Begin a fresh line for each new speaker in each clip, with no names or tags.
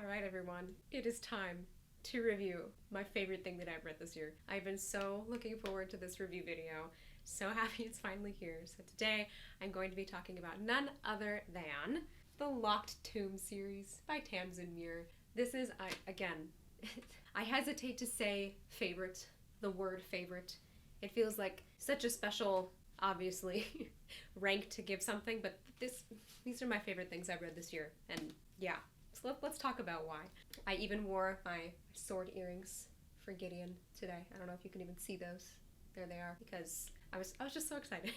All right, everyone, it is time to review my favorite thing that I've read this year. I've been so looking forward to this review video. So happy it's finally here. So today I'm going to be talking about none other than the Locked Tomb series by Tamsin Muir. This is, again, I hesitate to say favorite, the word favorite. It feels like such a special, obviously, rank to give something, but these are my favorite things I've read this year. And yeah, so let's talk about why. I even wore my sword earrings for Gideon today. I don't know if you can even see those. There they are, because I was just so excited.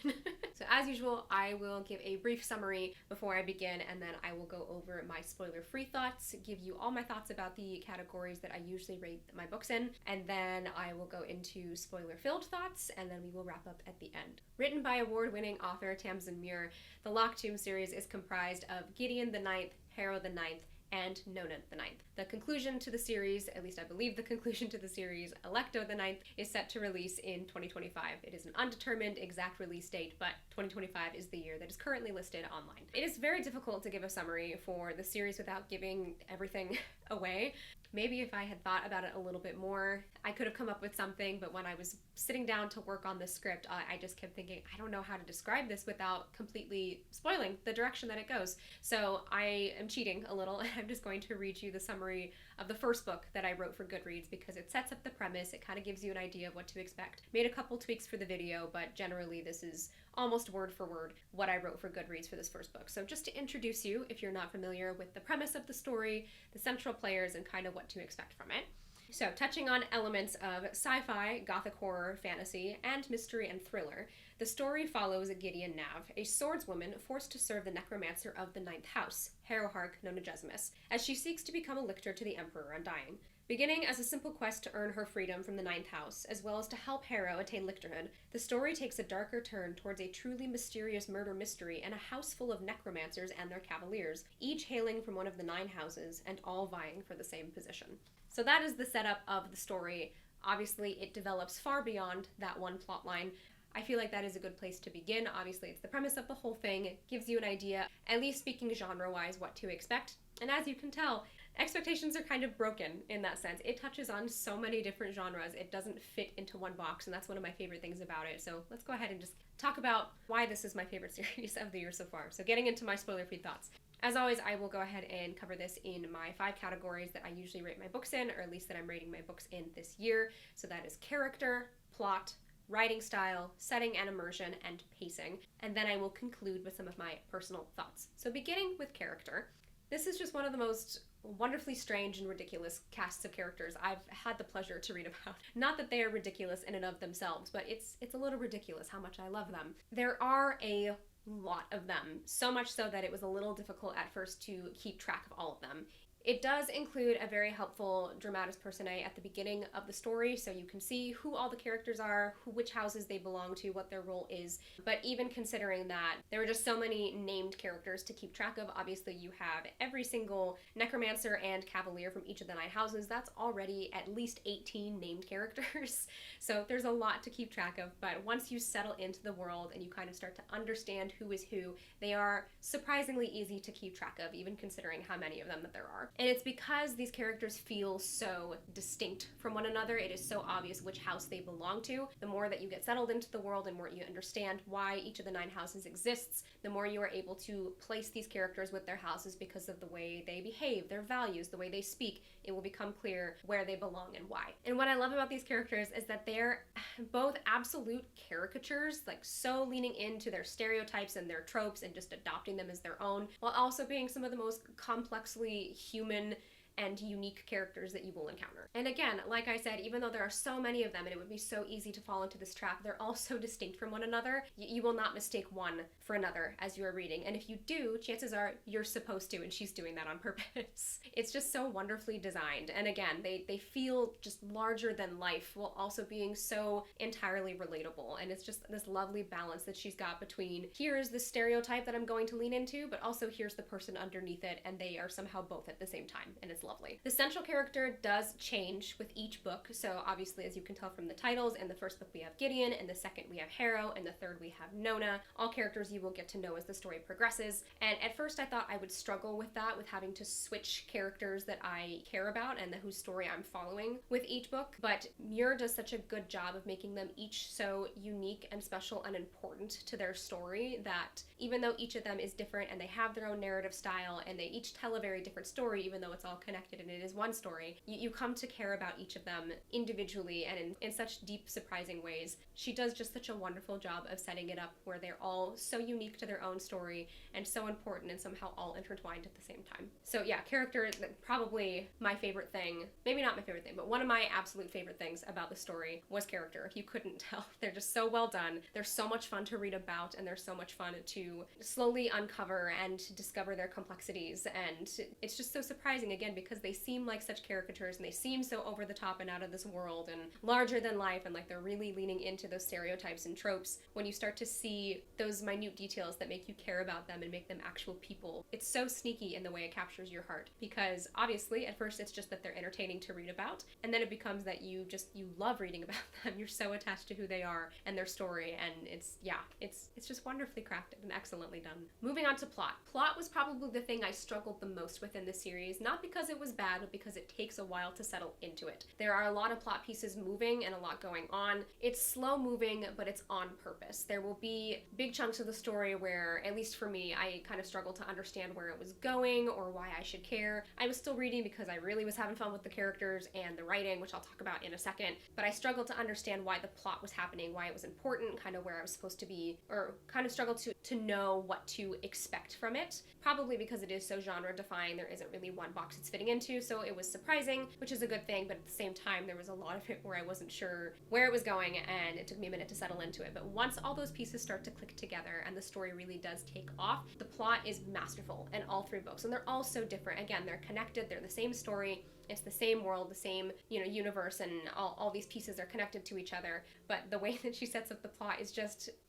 So as usual, I will give a brief summary before I begin, and then I will go over my spoiler-free thoughts, give you all my thoughts about the categories that I usually rate my books in, and then I will go into spoiler-filled thoughts, and then we will wrap up at the end. Written by award-winning author Tamsin Muir, the Locked Tomb series is comprised of Gideon the Ninth, Harrow the Ninth, and Nona the Ninth. The conclusion to the series, at least I believe the conclusion to the series, Alecto the Ninth, is set to release in 2025. It is an undetermined exact release date, but 2025 is the year that is currently listed online. It is very difficult to give a summary for the series without giving everything away. Maybe if I had thought about it a little bit more, I could have come up with something, but when I was sitting down to work on this script, I just kept thinking, I don't know how to describe this without completely spoiling the direction that it goes. So I am cheating a little, and I'm just going to read you the summary of the first book that I wrote for Goodreads because it sets up the premise, it kind of gives you an idea of what to expect. Made a couple tweaks for the video, but generally this is almost word for word what I wrote for Goodreads for this first book. So just to introduce you, if you're not familiar with the premise of the story, the central players, and kind of what to expect from it. So touching on elements of sci-fi, gothic horror, fantasy, and mystery and thriller, the story follows Gideon Nav, a swordswoman forced to serve the necromancer of the Ninth House, Harrowhark Nonagesimus, as she seeks to become a lictor to the Emperor Undying. Beginning as a simple quest to earn her freedom from the Ninth House, as well as to help Harrow attain lictorhood, the story takes a darker turn towards a truly mysterious murder mystery and a house full of necromancers and their cavaliers, each hailing from one of the 9 houses and all vying for the same position. So that is the setup of the story. Obviously, it develops far beyond that one plot line. I feel like that is a good place to begin. Obviously, it's the premise of the whole thing. It gives you an idea, at least speaking genre-wise, what to expect. And as you can tell, expectations are kind of broken in that sense. It touches on so many different genres. It doesn't fit into one box, and that's one of my favorite things about it. So let's go ahead and just talk about why this is my favorite series of the year so far. So getting into my spoiler-free thoughts. As always, I will go ahead and cover this in my 5 categories that I usually rate my books in, or at least that I'm rating my books in this year. So that is character, plot, writing style, setting and immersion, and pacing. And then I will conclude with some of my personal thoughts. So beginning with character, this is just one of the most wonderfully strange and ridiculous casts of characters I've had the pleasure to read about. Not that they are ridiculous in and of themselves, but it's a little ridiculous how much I love them. There are a lot of them, so much so that it was a little difficult at first to keep track of all of them. It does include a very helpful dramatis personae at the beginning of the story, so you can see who all the characters are, which houses they belong to, what their role is. But even considering that, there were just so many named characters to keep track of. Obviously, you have every single necromancer and cavalier from each of the 9 houses. That's already at least 18 named characters. So there's a lot to keep track of, but once you settle into the world and you kind of start to understand who is who, they are surprisingly easy to keep track of, even considering how many of them that there are. And it's because these characters feel so distinct from one another. It is so obvious which house they belong to. The more that you get settled into the world and more you understand why each of the 9 houses exists, the more you are able to place these characters with their houses because of the way they behave, their values, the way they speak. It will become clear where they belong and why. And what I love about these characters is that they're both absolute caricatures, like so leaning into their stereotypes and their tropes and just adopting them as their own, while also being some of the most complexly human and unique characters that you will encounter. And again, like I said, even though there are so many of them and it would be so easy to fall into this trap, they're all so distinct from one another. You will not mistake one for another as you are reading. And if you do, chances are you're supposed to, and she's doing that on purpose. It's just so wonderfully designed. And again, they feel just larger than life while also being so entirely relatable. And it's just this lovely balance that she's got between here's the stereotype that I'm going to lean into, but also here's the person underneath it, and they are somehow both at the same time. And it's lovely. The central character does change with each book, so obviously, as you can tell from the titles, in the first book we have Gideon, in the second we have Harrow, in the third we have Nona. All characters you will get to know as the story progresses, and at first I thought I would struggle with that, with having to switch characters that I care about and whose story I'm following with each book, but Muir does such a good job of making them each so unique and special and important to their story that even though each of them is different and they have their own narrative style and they each tell a very different story, even though it's all connected and it is one story, you come to care about each of them individually and in such deep, surprising ways. She does just such a wonderful job of setting it up where they're all so unique to their own story and so important and somehow all intertwined at the same time. So yeah, character, probably my favorite thing, maybe not my favorite thing, but one of my absolute favorite things about the story was character. If you couldn't tell, they're just so well done. They're so much fun to read about and they're so much fun to slowly uncover and discover their complexities, and it's just so surprising again because they seem like such caricatures and they seem so over the top and out of this world and larger than life, and like they're really leaning into those stereotypes and tropes. When you start to see those minute details that make you care about them and make them actual people, it's so sneaky in the way it captures your heart, because obviously at first it's just that they're entertaining to read about, and then it becomes that you love reading about them. You're so attached to who they are and their story, and it's just wonderfully crafted and excellently done. Moving on to plot. Plot was probably the thing I struggled the most with in this series, not because it was bad, but because it takes a while to settle into it. There are a lot of plot pieces moving and a lot going on. It's slow moving, but it's on purpose. There will be big chunks of the story where, at least for me, I kind of struggled to understand where it was going or why I should care. I was still reading because I really was having fun with the characters and the writing, which I'll talk about in a second, but I struggled to understand why the plot was happening, why it was important, kind of where I was supposed to be, or kind of struggled to know what to expect from it. Probably because it is so genre defined, there isn't really one box it's fitting into, so it was surprising, which is a good thing, but at the same time there was a lot of it where I wasn't sure where it was going and it took me a minute to settle into it. But once all those pieces start to click together and the story really does take off, the plot is masterful in all three books, and they're all so different. Again, they're connected, they're the same story, it's the same world, the same, universe, and all these pieces are connected to each other. But the way that she sets up the plot is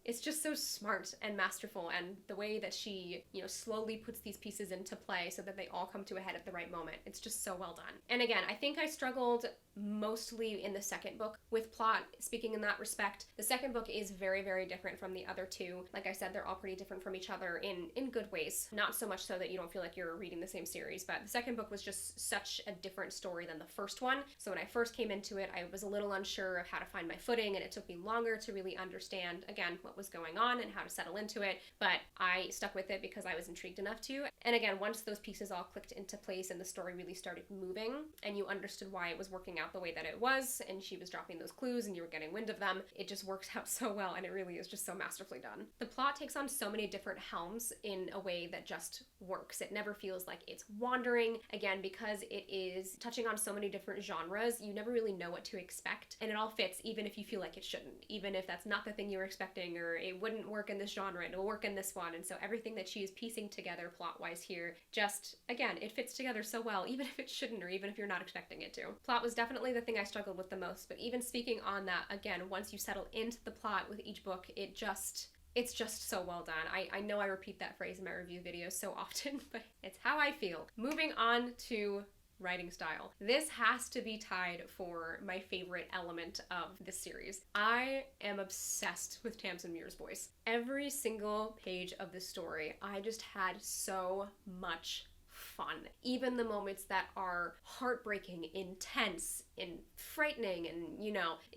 it's just so smart and masterful, and the way that she, slowly puts these pieces into play so that they all come to a head at the right moment. It's just so well done. And again, I think I struggled mostly in the second book with plot, speaking in that respect. The second book is very, very different from the other two. Like I said, they're all pretty different from each other in good ways. Not so much so that you don't feel like you're reading the same series, but the second book was just such a different story than the first one. So when I first came into it, I was a little unsure of how to find my footing, and it took me longer to really understand, again, what was going on and how to settle into it. But I stuck with it because I was intrigued enough to. And again, once those pieces all clicked into place and the story really started moving, and you understood why it was working out the way that it was, and she was dropping those clues and you were getting wind of them, it just works out so well, and it really is just so masterfully done. The plot takes on so many different helms in a way that just works. It never feels like it's wandering. Again, because it is touching on so many different genres, you never really know what to expect, and it all fits even if you feel like it shouldn't, even if that's not the thing you were expecting, or it wouldn't work in this genre, it'll work in this one. And so everything that she is piecing together plot-wise here, just, again, it fits together so well, even if it shouldn't, or even if you're not expecting it to. Plot was definitely the thing I struggled with the most, but even speaking on that, again, once you settle into the plot with each book, it's just so well done. I know I repeat that phrase in my review videos so often, but it's how I feel. Moving on to writing style. This has to be tied for my favorite element of this series. I am obsessed with Tamsin Muir's voice. Every single page of this story, I just had so much fun. Even the moments that are heartbreaking, intense, and frightening, and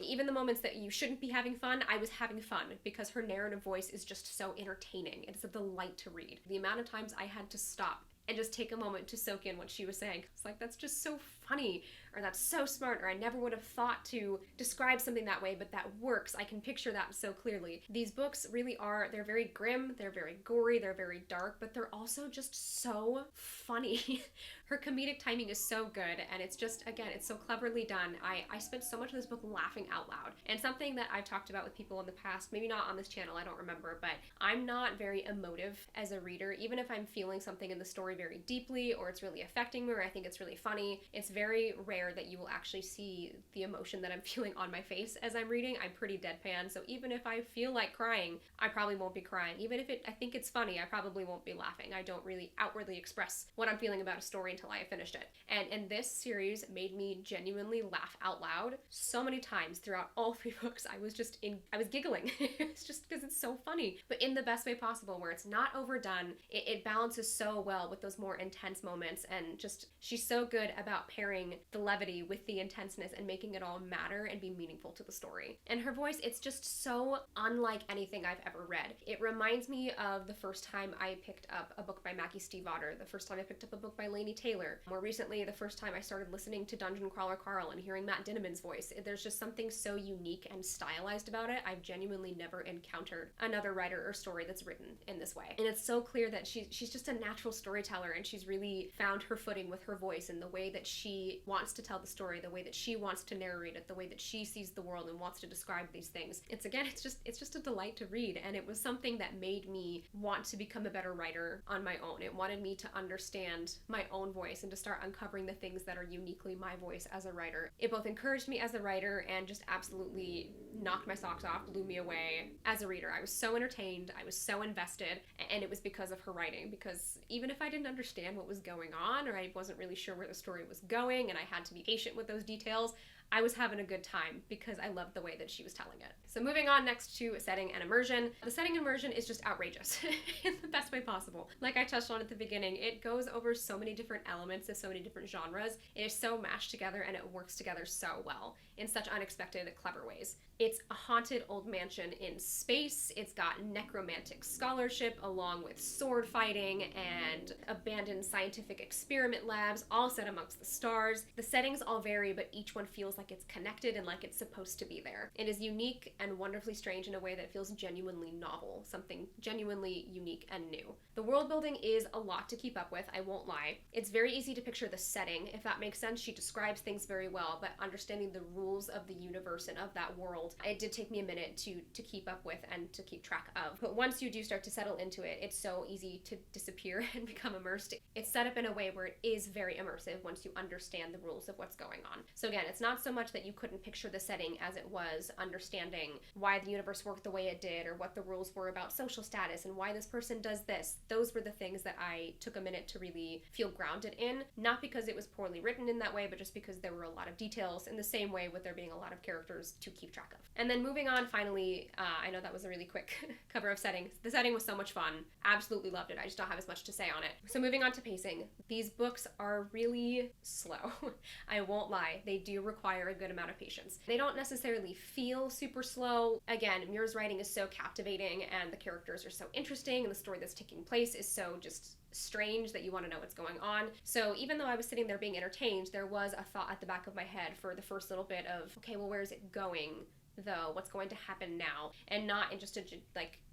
even the moments that you shouldn't be having fun, I was having fun because her narrative voice is just so entertaining. It's a delight to read. The amount of times I had to stop and just take a moment to soak in what she was saying. It's like, that's just so funny, or that's so smart, or I never would have thought to describe something that way, but that works. I can picture that so clearly. These books really are, they're very grim, they're very gory, they're very dark, but they're also just so funny. Her comedic timing is so good, and it's just, again, it's so cleverly done. I spent so much of this book laughing out loud. And something that I've talked about with people in the past, maybe not on this channel, I don't remember, but I'm not very emotive as a reader. Even if I'm feeling something in the story story very deeply, or it's really affecting me, or I think it's really funny. It's very rare that you will actually see the emotion that I'm feeling on my face as I'm reading. I'm pretty deadpan, so even if I feel like crying, I probably won't be crying. Even if I think it's funny, I probably won't be laughing. I don't really outwardly express what I'm feeling about a story until I finished it. And this series made me genuinely laugh out loud so many times throughout all 3 books. I was giggling. It's just because it's so funny, but in the best way possible, where it's not overdone. It balances so well with those more intense moments, and just she's so good about pairing the levity with the intenseness and making it all matter and be meaningful to the story. And her voice, it's just so unlike anything I've ever read. It reminds me of the first time I picked up a book by Mackie Stiefvater, the first time I picked up a book by Laini Taylor, more recently the first time I started listening to Dungeon Crawler Carl and hearing Matt Dinneman's voice. There's just something so unique and stylized about it. I've genuinely never encountered another writer or story that's written in this way. And it's so clear that she's just a natural storyteller, and she's really found her footing with her voice and the way that she wants to tell the story, the way that she wants to narrate it, the way that she sees the world and wants to describe these things. It's just a delight to read, and it was something that made me want to become a better writer on my own. It wanted me to understand my own voice and to start uncovering the things that are uniquely my voice as a writer. It both encouraged me as a writer and just absolutely knocked my socks off, blew me away as a reader. I was so entertained, I was so invested, and it was because of her writing. Because even if I didn't understand what was going on, or I wasn't really sure where the story was going, and I had to be patient with those details, I was having a good time because I loved the way that she was telling it. So moving on next to setting and immersion. The setting and immersion is just outrageous in the best way possible. Like I touched on at the beginning, it goes over so many different elements of so many different genres. It is so mashed together, and it works together so well in such unexpected, clever ways. It's a haunted old mansion in space. It's got necromantic scholarship along with sword fighting and abandoned scientific experiment labs, all set amongst the stars. The settings all vary, but each one feels like it's connected and like it's supposed to be there. It is unique and wonderfully strange in a way that feels genuinely novel, something genuinely unique and new. The world building is a lot to keep up with, I won't lie. It's very easy to picture the setting, if that makes sense. She describes things very well, but understanding the rules of the universe and of that world, it did take me a minute to keep up with and to keep track of. But once you do start to settle into it, it's so easy to disappear and become immersed. It's set up in a way where it is very immersive once you understand the rules of what's going on. So again, it's not so much that you couldn't picture the setting as it was understanding why the universe worked the way it did, or what the rules were about social status and why this person does this. Those were the things that I took a minute to really feel grounded in, not because it was poorly written in that way, but just because there were a lot of details, in the same way with there being a lot of characters to keep track of. And then moving on, finally, I know that was a really quick cover of settings. The setting was so much fun. Absolutely loved it. I just don't have as much to say on it. So moving on to pacing. These books are really slow. I won't lie. They do require a good amount of patience. They don't necessarily feel super slow. Again, Muir's writing is so captivating, and the characters are so interesting, and the story that's taking place is so just strange that you want to know what's going on. So even though I was sitting there being entertained, there was a thought at the back of my head for the first little bit of, okay, well, where is it going though? What's going to happen now? And not in just a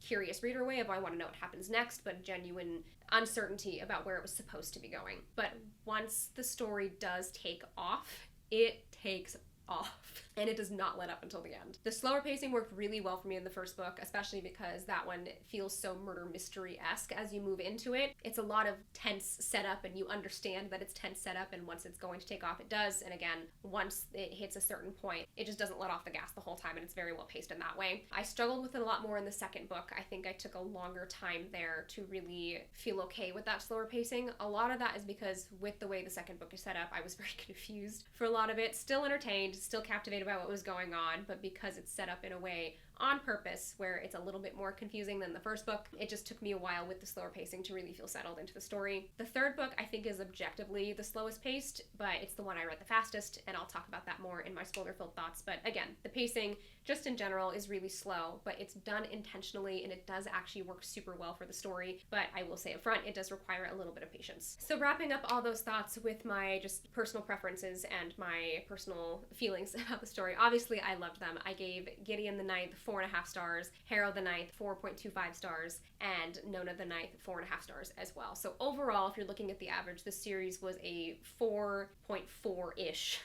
curious reader way of I want to know what happens next, but genuine uncertainty about where it was supposed to be going. But once the story does take off, it takes off, and it does not let up until the end. The slower pacing worked really well for me in the first book, especially because that one feels so murder mystery-esque as you move into it. It's a lot of tense setup, and you understand that it's tense setup, and once it's going to take off, it does. And again, once it hits a certain point, it just doesn't let off the gas the whole time, and it's very well paced in that way. I struggled with it a lot more in the second book. I think I took a longer time there to really feel okay with that slower pacing. A lot of that is because with the way the second book is set up, I was very confused for a lot of it. Still entertained, still captivated by what was going on, but because it's set up in a way on purpose where it's a little bit more confusing than the first book, it just took me a while with the slower pacing to really feel settled into the story. The third book I think is objectively the slowest paced, but it's the one I read the fastest, and I'll talk about that more in my spoiler-filled thoughts. But again, the pacing just in general is really slow, but it's done intentionally, and it does actually work super well for the story. But I will say up front, it does require a little bit of patience. So wrapping up all those thoughts with my just personal preferences and my personal feelings about the story, obviously I loved them. I gave Gideon the Ninth 4.5 stars, Harrow the Ninth 4.25 stars, and Nona the Ninth 4.5 stars as well. So overall, if you're looking at the average, this series was a 4.4-ish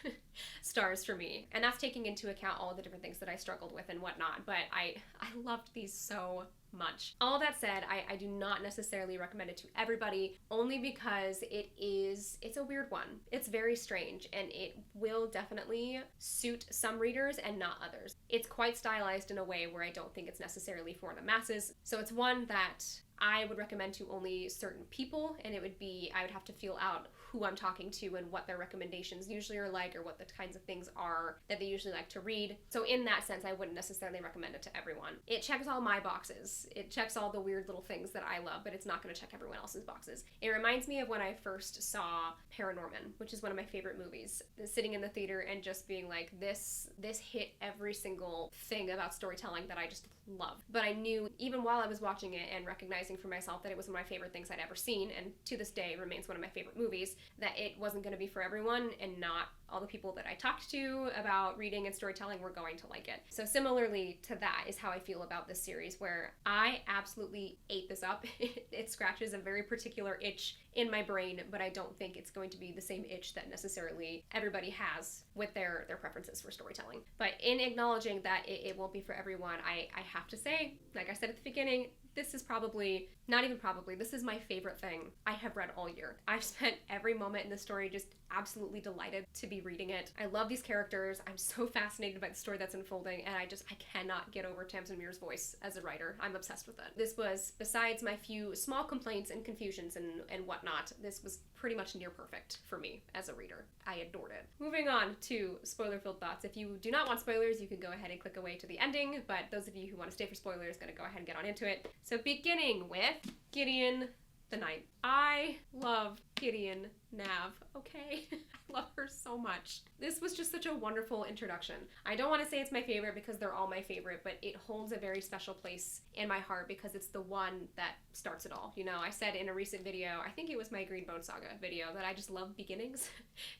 stars for me. And that's taking into account all the different things that I struggled with and whatnot. But I loved these so much. All that said, I do not necessarily recommend it to everybody, only because it's a weird one. It's very strange, and it will definitely suit some readers and not others. It's quite stylized in a way where I don't think it's necessarily for the masses, so it's one that I would recommend to only certain people, and I would have to feel out who I'm talking to and what their recommendations usually are like, or what the kinds of things are that they usually like to read. So in that sense, I wouldn't necessarily recommend it to everyone. It checks all my boxes. It checks all the weird little things that I love, but it's not going to check everyone else's boxes. It reminds me of when I first saw Paranorman, which is one of my favorite movies. Sitting in the theater and just being like, this hit every single thing about storytelling that I just love. But I knew, even while I was watching it and recognizing for myself that it was one of my favorite things I'd ever seen, and to this day remains one of my favorite movies, that it wasn't going to be for everyone, and not all the people that I talked to about reading and storytelling were going to like it. So similarly to that is how I feel about this series, where I absolutely ate this up. It scratches a very particular itch in my brain, but I don't think it's going to be the same itch that necessarily everybody has with their preferences for storytelling. But in acknowledging that it won't be for everyone, I have to say, like I said at the beginning, this is probably, not even probably, this is my favorite thing I have read all year. I've spent every moment in the story just absolutely delighted to be reading it. I love these characters. I'm so fascinated by the story that's unfolding, and I cannot get over Tamsin Muir's voice as a writer. I'm obsessed with it. This was, besides my few small complaints and confusions and whatnot, this was pretty much near perfect for me as a reader. I adored it. Moving on to spoiler-filled thoughts. If you do not want spoilers, you can go ahead and click away to the ending, but those of you who want to stay for spoilers, gonna go ahead and get on into it. So beginning with Gideon the Knight. I love Gideon Nav, okay? I love her so much. This was just such a wonderful introduction. I don't want to say it's my favorite because they're all my favorite, but it holds a very special place in my heart because it's the one that starts it all. You know, I said in a recent video, I think it was my Green Bone Saga video, that I just love beginnings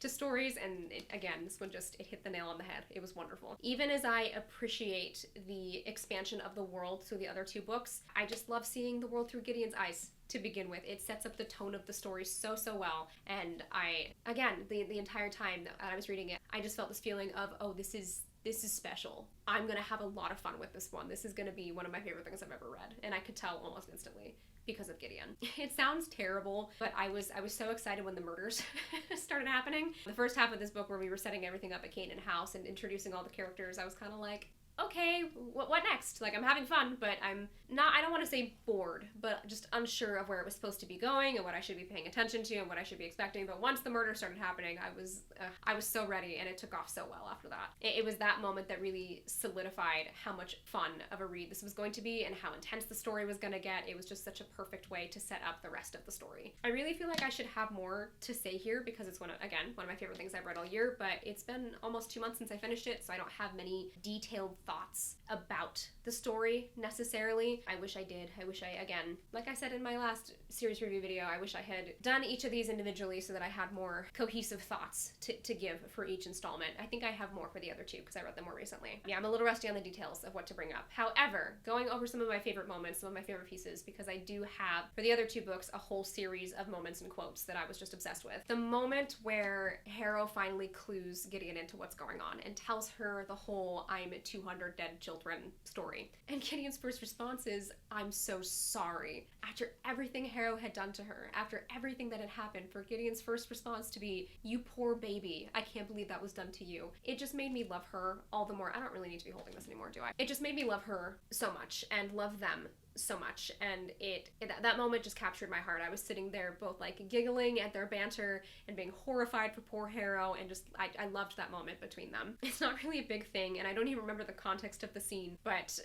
to stories, and again, this one it hit the nail on the head. It was wonderful. Even as I appreciate the expansion of the world through the other two books, I just love seeing the world through Gideon's eyes. To begin with, it sets up the tone of the story so well, and the entire time that I was reading it, I just felt this feeling of, oh, this is special. I'm gonna have a lot of fun with this one. This is gonna be one of my favorite things I've ever read, and I could tell almost instantly because of Gideon. It sounds terrible, but I was so excited when the murders started happening. The first half of this book, where we were setting everything up at Canaan House and introducing all the characters, I was kind of like, okay, what next? Like, I'm having fun, but I don't want to say bored, but just unsure of where it was supposed to be going and what I should be paying attention to and what I should be expecting. But once the murder started happening, I was so ready, and it took off so well after that. It was that moment that really solidified how much fun of a read this was going to be and how intense the story was going to get. It was just such a perfect way to set up the rest of the story. I really feel like I should have more to say here because it's one of my favorite things I've read all year, but it's been almost 2 months since I finished it, so I don't have many detailed thoughts about the story necessarily. I wish I did. Again, like I said in my last series review video, I wish I had done each of these individually so that I had more cohesive thoughts to give for each installment. I think I have more for the other two because I read them more recently. Yeah, I'm a little rusty on the details of what to bring up. However, going over some of my favorite moments, some of my favorite pieces, because I do have, for the other two books, a whole series of moments and quotes that I was just obsessed with. The moment where Harrow finally clues Gideon into what's going on and tells her the whole "I'm 200 dead children" story. And Gideon's first response is, "I'm so sorry." After everything Harrow had done to her, after everything that had happened, for Gideon's first response to be, "You poor baby, I can't believe that was done to you." It just made me love her all the more. I don't really need to be holding this anymore, do I? It just made me love her so much and love them so much, and that moment just captured my heart. I was sitting there both like giggling at their banter and being horrified for poor Harrow, and just I loved that moment between them. It's not really a big thing, and I don't even remember the context of the scene, but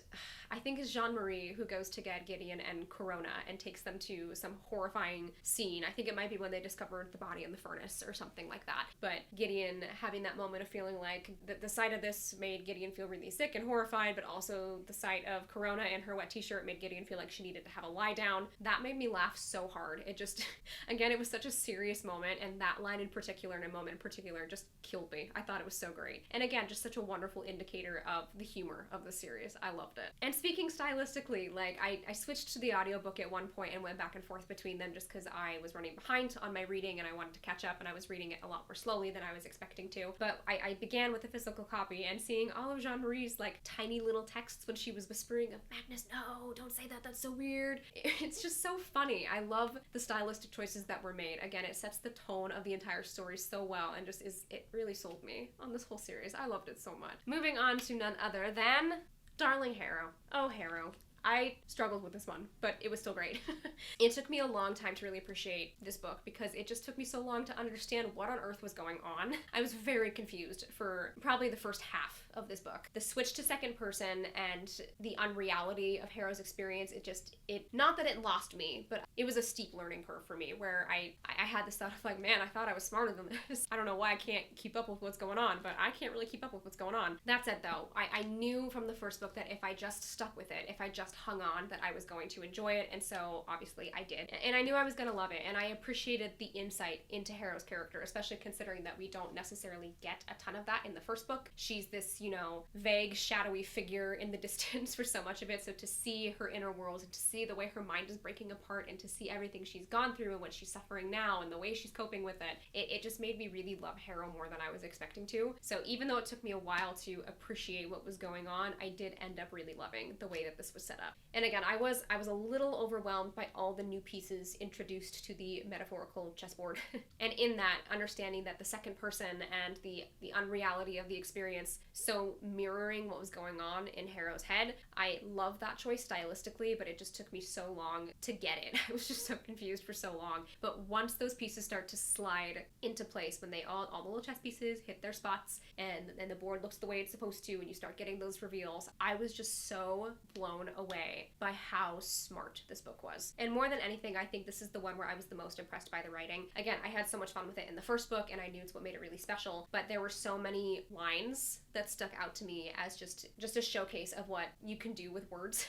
I think it's Jean-Marie who goes to get Gideon and Corona and takes them to some horrifying scene. I think it might be when they discovered the body in the furnace or something like that. But Gideon having that moment of feeling like the sight of this made Gideon feel really sick and horrified, but also the sight of Corona in her wet t-shirt made Gideon feel like she needed to have a lie down. That made me laugh so hard. It just, again, it was such a serious moment, and that line in particular and a moment in particular just killed me. I thought it was so great. And again, just such a wonderful indicator of the humor of the series. I loved it. And speaking stylistically, like I switched to the audiobook at one point and went back and forth between them just because I was running behind on my reading and I wanted to catch up, and I was reading it a lot more slowly than I was expecting to. But I began with the physical copy, and seeing all of Jean-Marie's like tiny little texts when she was whispering of, "Magnus, no, don't say that? That's so weird. It's just so funny. I love the stylistic choices that were made. Again, it sets the tone of the entire story so well and just it really sold me on this whole series. I loved it so much. Moving on to none other than Darling Harrow. Oh, Harrow. I struggled with this one, but it was still great. It took me a long time to really appreciate this book because it just took me so long to understand what on earth was going on. I was very confused for probably the first half of this book. The switch to second person and the unreality of Harrow's experience, not that it lost me, but it was a steep learning curve for me where I had this thought of like, man, I thought I was smarter than this. I don't know why I can't keep up with what's going on, but I can't really keep up with what's going on. That said though, I knew from the first book that if I just stuck with it, if I just hung on, that I was going to enjoy it, and so obviously I did. And I knew I was going to love it, and I appreciated the insight into Harrow's character, especially considering that we don't necessarily get a ton of that in the first book. She's this, vague, shadowy figure in the distance for so much of it, so to see her inner world and to see the way her mind is breaking apart and to see everything she's gone through and what she's suffering now and the way she's coping with it just made me really love Harrow more than I was expecting to. So even though it took me a while to appreciate what was going on, I did end up really loving the way that this was set up. And again, I was a little overwhelmed by all the new pieces introduced to the metaphorical chessboard. And in that, understanding that the second person and the unreality of the experience so mirroring what was going on in Harrow's head, I love that choice stylistically, but it just took me so long to get it. I was just so confused for so long. But once those pieces start to slide into place, when they all the little chess pieces hit their spots and the board looks the way it's supposed to and you start getting those reveals, I was just so blown away by how smart this book was. And more than anything, I think this is the one where I was the most impressed by the writing. Again, I had so much fun with it in the first book and I knew it's what made it really special, but there were so many lines that stuck out to me as just a showcase of what you can do with words.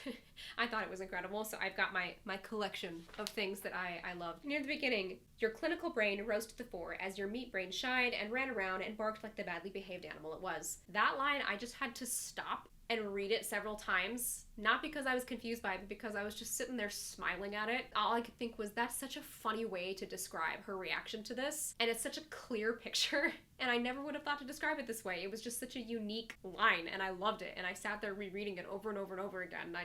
I thought it was incredible, so I've got my collection of things that I loved. Near the beginning, your clinical brain rose to the fore as your meat brain shied and ran around and barked like the badly behaved animal it was. That line, I just had to stop and read it several times, not because I was confused by it, but because I was just sitting there smiling at it. All I could think was, that's such a funny way to describe her reaction to this, and it's such a clear picture, and I never would have thought to describe it this way. It was just such a unique line, and I loved it, and I sat there rereading it over and over and over again, and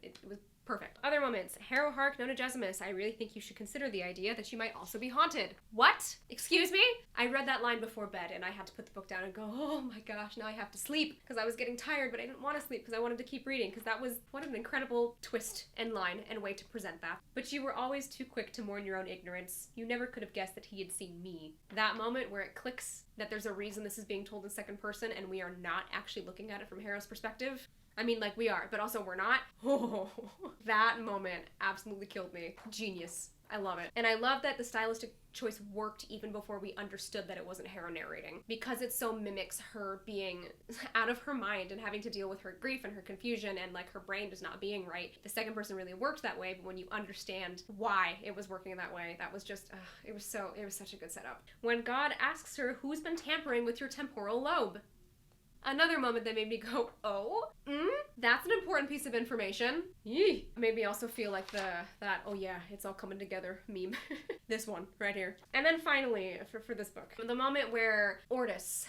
it was perfect. Other moments. Harrow Hark, Nona Gesimus. I really think you should consider the idea that you might also be haunted. What? Excuse me? I read that line before bed and I had to put the book down and go, oh my gosh, now I have to sleep, because I was getting tired, but I didn't want to sleep because I wanted to keep reading, because what an incredible twist and line and way to present that. But you were always too quick to mourn your own ignorance. You never could have guessed that he had seen me. That moment where it clicks that there's a reason this is being told in second person and we are not actually looking at it from Harrow's perspective. I mean, like, we are, but also we're not. Oh, that moment absolutely killed me. Genius. I love it. And I love that the stylistic choice worked even before we understood that it wasn't Harrow narrating, because it so mimics her being out of her mind and having to deal with her grief and her confusion and like her brain just not being right. The second person really worked that way, but when you understand why it was working that way, that was just, it was such a good setup. When God asks her, who's been tampering with your temporal lobe? Another moment that made me go, oh, that's an important piece of information. Yee. Made me also feel like that, oh yeah, it's all coming together meme. This one, right here. And then finally, for this book, the moment where Ortis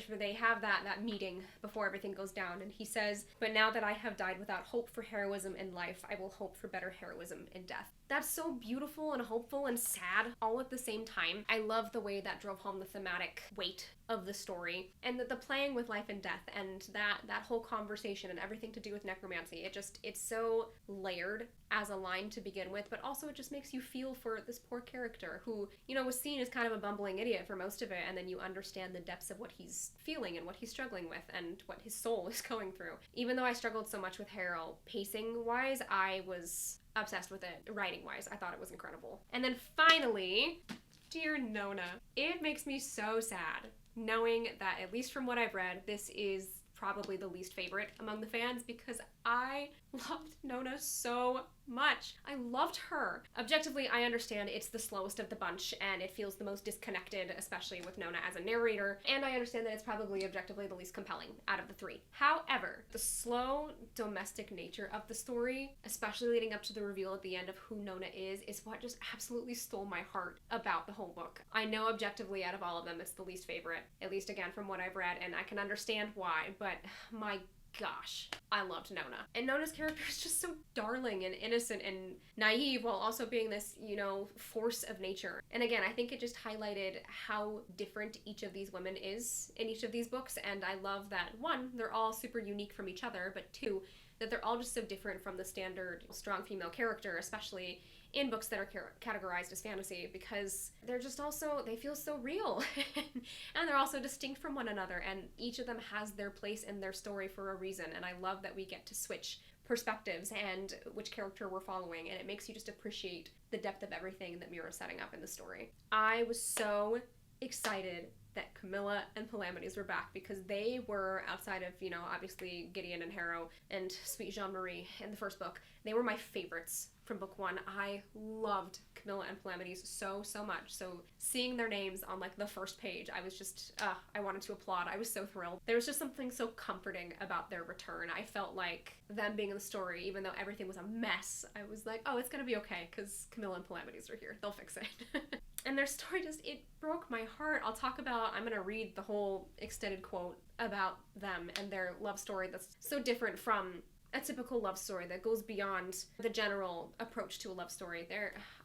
they have that meeting before everything goes down, and he says, but now that I have died without hope for heroism in life, I will hope for better heroism in death. That's so beautiful and hopeful and sad all at the same time. I love the way that drove home the thematic weight of the story, and the playing with life and death, and that whole conversation and everything to do with necromancy. It's so layered as a line to begin with, but also it just makes you feel for this poor character who, was seen as kind of a bumbling idiot for most of it, and then you understand the depths of what he's feeling and what he's struggling with and what his soul is going through. Even though I struggled so much with Harrow, pacing-wise, I was obsessed with it. Writing-wise, I thought it was incredible. And then finally, dear Nona. It makes me so sad knowing that, at least from what I've read, this is probably the least favorite among the fans, because I loved Nona so much. I loved her. Objectively, I understand it's the slowest of the bunch and it feels the most disconnected, especially with Nona as a narrator, and I understand that it's probably objectively the least compelling out of the three. However, the slow, domestic nature of the story, especially leading up to the reveal at the end of who Nona is what just absolutely stole my heart about the whole book. I know objectively out of all of them it's the least favorite, at least again from what I've read, and I can understand why, but my gosh, I loved Nona. And Nona's character is just so darling and innocent and naive while also being this, force of nature. And again, I think it just highlighted how different each of these women is in each of these books. And I love that, one, they're all super unique from each other, but two, that they're all just so different from the standard strong female character, especially in books that are categorized as fantasy, because they're just also, they feel so real. And they're also distinct from one another, and each of them has their place in their story for a reason. And I love that we get to switch perspectives and which character we're following, and it makes you just appreciate the depth of everything that Mira's setting up in the story. I was so excited that Camilla and Palamedes were back, because they were, outside of, obviously Gideon and Harrow and Sweet Jean-Marie in the first book, they were my favorites from book one. I loved Camilla and Palamedes so much. So seeing their names on like the first page, I was just, I wanted to applaud. I was so thrilled. There was just something so comforting about their return. I felt like them being in the story, even though everything was a mess, I was like, oh, it's gonna be okay, because Camilla and Palamedes are here. They'll fix it. And their story just, it broke my heart. I'm gonna read the whole extended quote about them and their love story that's so different from a typical love story that goes beyond the general approach to a love story.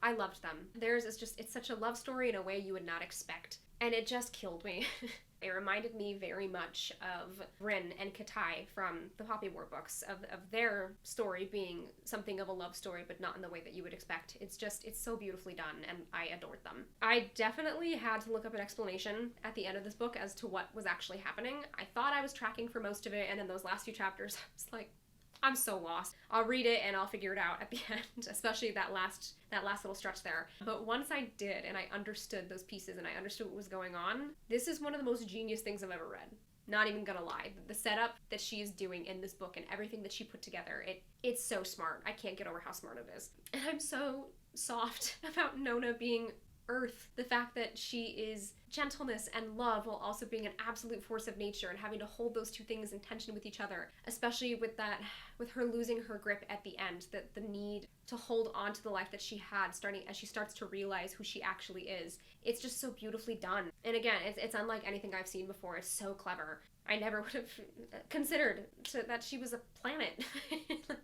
I loved them. Theirs is just, it's such a love story in a way you would not expect. And it just killed me. It reminded me very much of Bryn and Katai from the Poppy War books, of their story being something of a love story, but not in the way that you would expect. It's so beautifully done, and I adored them. I definitely had to look up an explanation at the end of this book as to what was actually happening. I thought I was tracking for most of it, and in those last few chapters, I was like, I'm so lost. I'll read it and I'll figure it out at the end, especially that last little stretch there. But once I did, and I understood those pieces and I understood what was going on, this is one of the most genius things I've ever read. Not even gonna lie. The setup that she is doing in this book and everything that she put together, it's so smart. I can't get over how smart it is. And I'm so soft about Nona being Earth. The fact that she is gentleness and love while also being an absolute force of nature, and having to hold those two things in tension with each other, especially with her losing her grip at the end, that the need to hold on to the life that she had, starting as she starts to realize who she actually is. It's just so beautifully done. And again, it's unlike anything I've seen before. It's so clever. I never would have considered that she was a planet,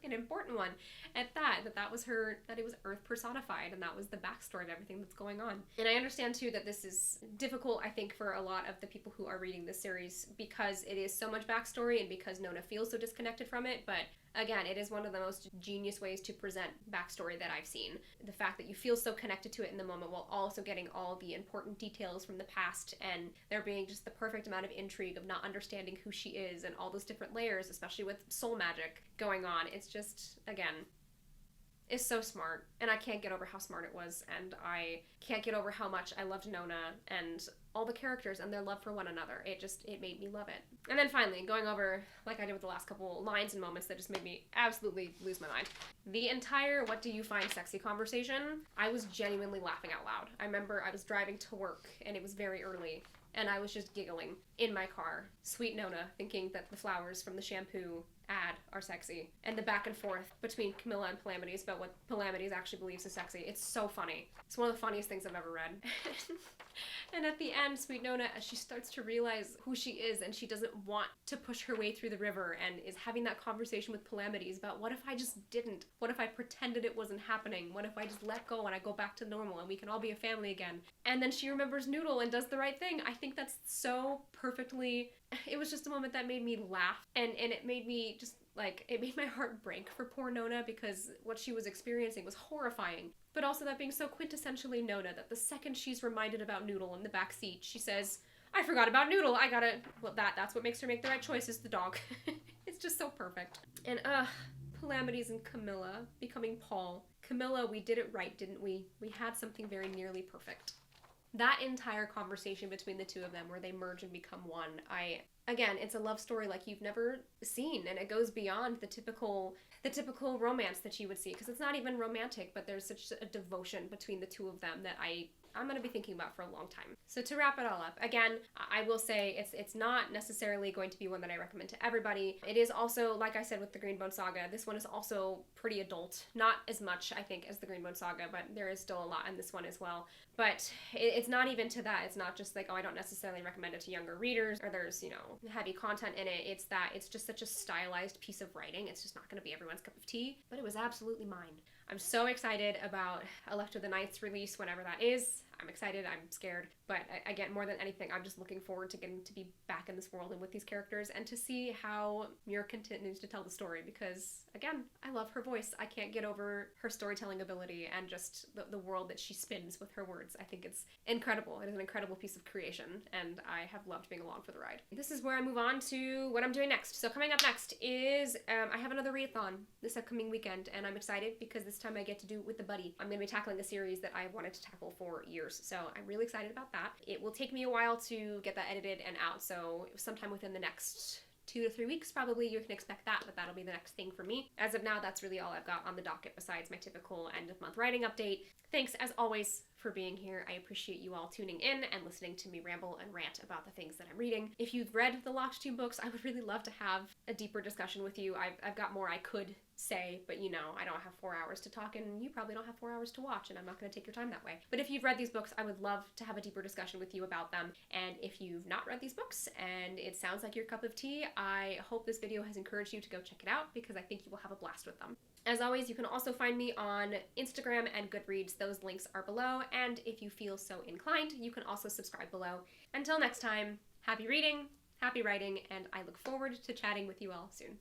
an important one at that was her, that it was Earth personified, and that was the backstory of everything that's going on. And I understand too that this is difficult, I think, for a lot of the people who are reading this series, because it is so much backstory and because Nona feels so disconnected from it, but again, it is one of the most genius ways to present backstory that I've seen. The fact that you feel so connected to it in the moment while also getting all the important details from the past, and there being just the perfect amount of intrigue of not understanding who she is and all those different layers, especially with soul magic going on. It's just, again, it's so smart, and I can't get over how smart it was, and I can't get over how much I loved Nona and all the characters and their love for one another. It made me love it. And then finally, going over, like I did with the last couple lines and moments that just made me absolutely lose my mind. The entire "what do you find sexy" conversation, I was genuinely laughing out loud. I remember I was driving to work, and it was very early, and I was just giggling in my car. Sweet Nona thinking that the flowers from the shampoo ad are sexy, and the back and forth between Camilla and Palamedes about what Palamedes actually believes is sexy. It's so funny. It's one of the funniest things I've ever read. And at the end, Sweet Nona, as she starts to realize who she is, and she doesn't want to push her way through the river, and is having that conversation with Palamedes about, what if I just didn't? What if I pretended it wasn't happening? What if I just let go and I go back to normal and we can all be a family again? And then she remembers Noodle and does the right thing. I think that's so perfectly... It was just a moment that made me laugh, and it made me just, like, it made my heart break for poor Nona, because what she was experiencing was horrifying. But also that being so quintessentially Nona, that the second she's reminded about Noodle in the back seat, she says, I forgot about Noodle, I gotta... Well, that's what makes her make the right choice, is the dog. It's just so perfect. And, Palamedes and Camilla becoming Paul. Camilla, we did it right, didn't we? We had something very nearly perfect. That entire conversation between the two of them, where they merge and become one, again, it's a love story like you've never seen, and it goes beyond the typical romance that you would see, because it's not even romantic, but there's such a devotion between the two of them that I I'm going to be thinking about for a long time. So to wrap it all up, again, I will say it's not necessarily going to be one that I recommend to everybody. It is also, like I said with the Greenbone Saga, this one is also pretty adult. Not as much, I think, as the Greenbone Saga, but there is still a lot in this one as well. But it's not even to that. It's not just like, oh, I don't necessarily recommend it to younger readers, or there's, you know, heavy content in it. It's that it's just such a stylized piece of writing. It's just not going to be everyone's cup of tea, but it was absolutely mine. I'm so excited about Elect of the Night's release, whenever that is. I'm excited, I'm scared, but again, more than anything, I'm just looking forward to getting to be back in this world and with these characters and to see how Muir continues to tell the story, because, again, I love her voice. I can't get over her storytelling ability and just the world that she spins with her words. I think it's incredible. It is an incredible piece of creation, and I have loved being along for the ride. This is where I move on to what I'm doing next. So coming up next is, I have another readathon this upcoming weekend, and I'm excited because this time I get to do it with a buddy. I'm going to be tackling a series that I wanted to tackle for years, so I'm really excited about that. It will take me a while to get that edited and out, so sometime within the next 2 to 3 weeks probably you can expect that, but that'll be the next thing for me. As of now, that's really all I've got on the docket besides my typical end of month writing update. Thanks as always for being here. I appreciate you all tuning in and listening to me ramble and rant about the things that I'm reading. If you've read the Locked Tomb books, I would really love to have a deeper discussion with you. I've got more I could say, but you know, I don't have 4 hours to talk, and you probably don't have 4 hours to watch, and I'm not going to take your time that way. But if you've read these books, I would love to have a deeper discussion with you about them. And if you've not read these books and it sounds like your cup of tea, I hope this video has encouraged you to go check it out, because I think you will have a blast with them. As always, you can also find me on Instagram and Goodreads. Those links are below, and if you feel so inclined, you can also subscribe below. Until next time, happy reading, happy writing, and I look forward to chatting with you all soon.